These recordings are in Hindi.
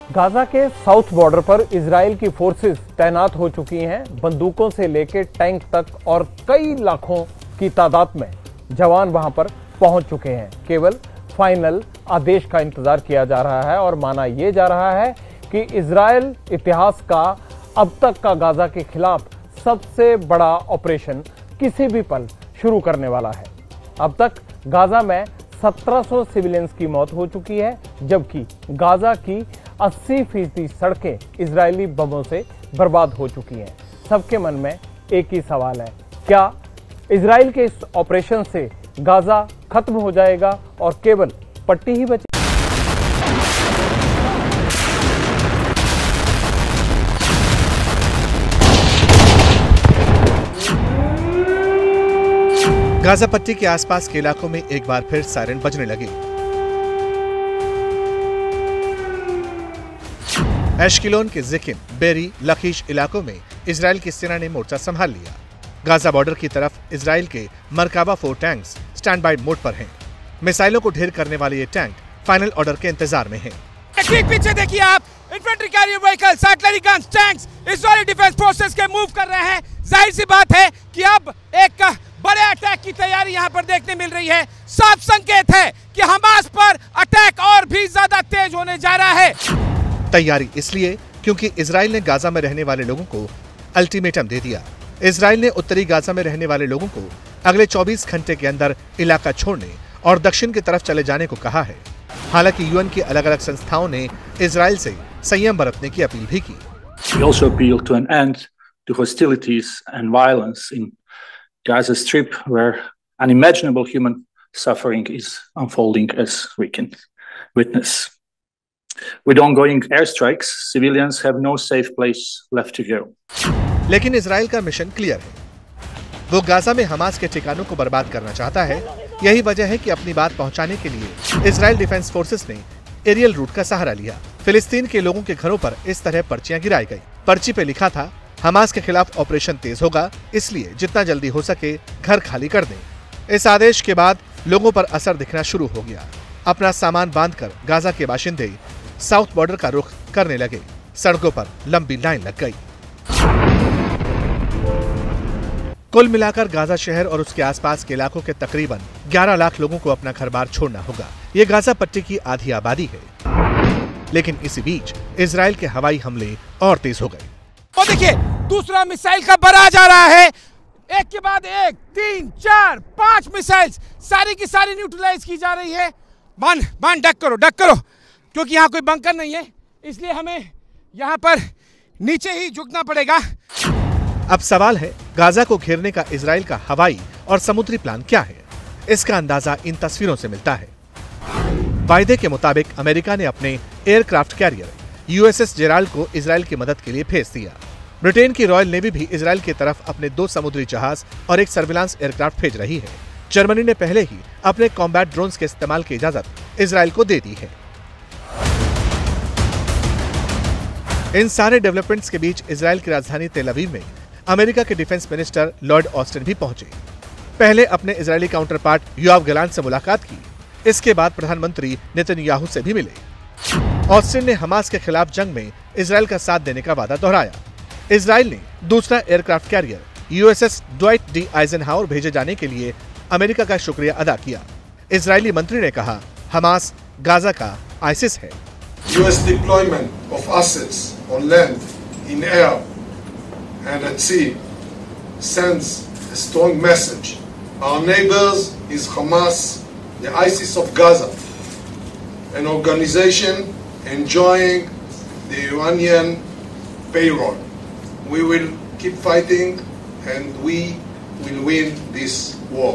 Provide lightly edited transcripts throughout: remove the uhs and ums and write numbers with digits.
गाजा के साउथ बॉर्डर पर इजराइल की फोर्सेस तैनात हो चुकी हैं। बंदूकों से लेकर टैंक तक और कई लाखों की तादाद में जवान वहां पर पहुंच चुके हैं। केवल फाइनल आदेश का इंतजार किया जा रहा है और माना यह जा रहा है कि इजराइल इतिहास का अब तक का गाजा के खिलाफ सबसे बड़ा ऑपरेशन किसी भी पल शुरू करने वाला है। अब तक गाजा में 1700 सिविलियंस की मौत हो चुकी है, जबकि गाजा की 80% सड़कें इजरायली बमों से बर्बाद हो चुकी हैं। सबके मन में एक ही सवाल है, क्या इजराइल के इस ऑपरेशन से गाजा खत्म हो जाएगा और केवल पट्टी ही बची? गाजा पट्टी के आसपास के इलाकों में एक बार फिर सायरन बजने लगे। एशकिलोन के जिकिम, बेरी, लखीश इलाकों में इजराइल की सेना ने मोर्चा संभाल लिया। गाजा बॉर्डर की तरफ इजराइल के मरकाबा 4 टैंक्स स्टैंड बाय मोड पर हैं। मिसाइलों को ढेर करने वाले ये टैंक फाइनल ऑर्डर के इंतजार में हैं। ठीक पीछे देखिए आप, infantry carrier vehicles, artillery guns, tanks Israeli defence forces के मूव कर रहे हैं। जाहिर सी बात है कि अब एक बड़े अटैक की तैयारी यहां पर देखने मिल रही है। साफ संकेत है कि हमास पर अटैक और भी ज्यादा तेज होने जा रहा है। तैयारी इसलिए क्योंकि इजराइल ने गाजा में रहने वाले लोगों को अल्टीमेटम दे दिया। इजराइल ने उत्तरी गाजा में रहने वाले लोगों को अगले 24 घंटे के अंदर इलाका छोड़ने और दक्षिण की तरफ चले जाने को कहा है। हालांकि यूएन की अलग अलग संस्थाओं ने इजराइल से संयम बरतने की अपील भी की। We also appeal to an end to hostilities and violence in Gaza Strip, where unimaginable human suffering is unfolding as we can witness. With ongoing airstrikes, civilians have no safe place left to go. लेकिन इजराइल का मिशन क्लियर है। वो गाजा में हमास के ठिकानों को बर्बाद करना चाहता है। यही वजह है कि अपनी बात पहुंचाने के लिए इजराइल डिफेंस फोर्सेस ने एरियल रूट का सहारा लिया। फिलिस्तीन के लोगों के घरों पर इस तरह पर्चियां गिराई गई। पर्ची पे लिखा था, हमास के खिलाफ ऑपरेशन तेज होगा, इसलिए जितना जल्दी हो सके घर खाली कर दें। इस आदेश के बाद लोगों पर असर दिखना शुरू हो गया। अपना सामान बांधकर गाजा के बाशिंदे साउथ बॉर्डर का रुख करने लगे। सड़कों पर लंबी लाइन लग गई। कुल मिलाकर गाजा शहर और उसके आसपास के इलाकों के तकरीबन 11 लाख लोगों को अपना घर बार छोड़ना होगा। ये गाजा पट्टी की आधी आबादी है। लेकिन इसी बीच इजराइल के हवाई हमले और तेज हो गए। और देखिए, दूसरा मिसाइल का बराज आ रहा है। एक के बाद एक, 3, 4, 5 मिसाइल्स सारी की सारी न्यूट्रलाइज की जा रही है। बांध डक करो, क्योंकि यहाँ कोई बंकर नहीं है, इसलिए हमें यहाँ पर नीचे ही झुकना पड़ेगा। अब सवाल है, गाजा को घेरने का इजराइल का हवाई और समुद्री प्लान क्या है? इसका अंदाजा इन तस्वीरों से मिलता है। वायदे के मुताबिक अमेरिका ने अपने एयरक्राफ्ट कैरियर यूएसएस जेराल्ड को इजराइल की मदद के लिए भेज दिया। ब्रिटेन की रॉयल नेवी भी इजराइल की तरफ अपने 2 समुद्री जहाज और एक सर्विलांस एयरक्राफ्ट भेज रही है। जर्मनी ने पहले ही अपने कॉम्बैट ड्रोन्स के इस्तेमाल की इजाजत इजराइल को दे दी है। इन सारे डेवलपमेंट्स के बीच इजराइल की राजधानी तेल अवीव में अमेरिका के डिफेंस मिनिस्टर लॉर्ड ऑस्टिन भी पहुंचे। पहले अपने Israeli counter part Yoav Gallant से मुलाकात की। इसके बाद प्रधानमंत्री नेतन्याहू से भी मिले। ऑस्टिन ने हमास के खिलाफ जंग में इजराइल का साथ देने का वादा दोहराया। इजराइल ने दूसरा aircraft carrier USS Dwight D Eisenhower भेजे जाने के लिए अमेरिका का शुक्रिया अदा किया। इजरायली मंत्री ने कहा, हमास गाजा का आईसिस है। US deployment of assets on land, in air and at sea sends a strong message. Our neighbors is Hamas, the ISIS of Gaza, an organization enjoying the Iranian payroll. We will keep fighting and we will win this war.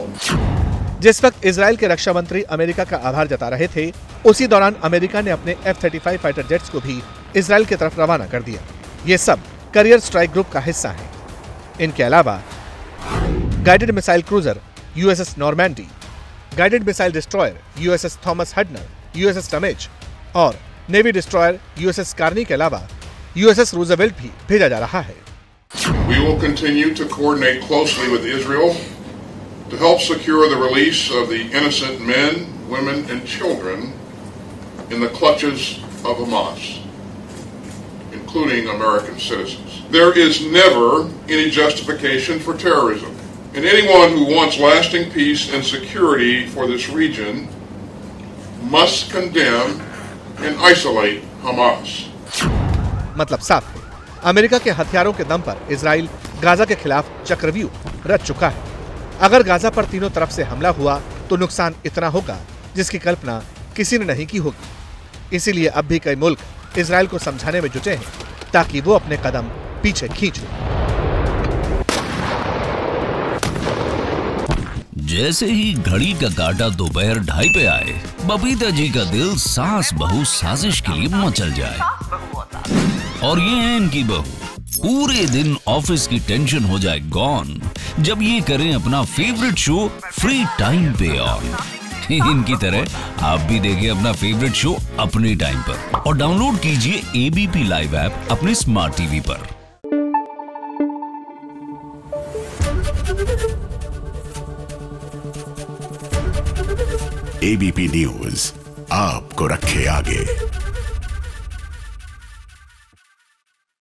जिस वक्त इजराइल के रक्षा मंत्री अमेरिका का आभार जता रहे थे, उसी दौरान अमेरिका ने अपने F-35 फाइटर जेट्स को भी इजराइल की तरफ रवाना कर दिया। ये सब करियर स्ट्राइक ग्रुप का हिस्सा है। इनके अलावा guided missile cruiser USS Normandy, guided missile destroyer USS Thomas Hudner, USS टमेज और नेवी डिस्ट्रॉयर यूएसएस कार्नी के अलावा यूएसएस रूजवेल्ट भी भेजा जा रहा है। We will continue to coordinate closely with Israel to help secure the release of the innocent men, women, and children in the clutches of Hamas. including American citizens. There is never any justification for terrorism, and anyone who wants lasting peace and security for this region must condemn and isolate Hamas. मतलब साफ है, अमेरिका के हथियारों के दम पर इजराइल गाजा के खिलाफ चक्रव्यूह रच चुका है। अगर गाजा पर तीनों तरफ से हमला हुआ तो नुकसान इतना होगा जिसकी कल्पना किसी ने नहीं की होगी। इसीलिए अब भी कई मुल्क इजराइल को समझाने में जुटे हैं ताकि वो अपने कदम पीछे खींच ले। जैसे ही घड़ी का काटा दोपहर 2:30 पे आए, बबीता जी का दिल सास बहू साजिश के लिए मचल जाए। और ये है इनकी बहू, पूरे दिन ऑफिस की टेंशन हो जाए गॉन जब ये करें अपना फेवरेट शो फ्री टाइम पे ऑन। इनकी तरह आप भी देखिए अपना फेवरेट शो अपने टाइम पर और डाउनलोड कीजिए एबीपी लाइव ऐप अपने स्मार्ट टीवी पर। एबीपी न्यूज आपको रखे आगे।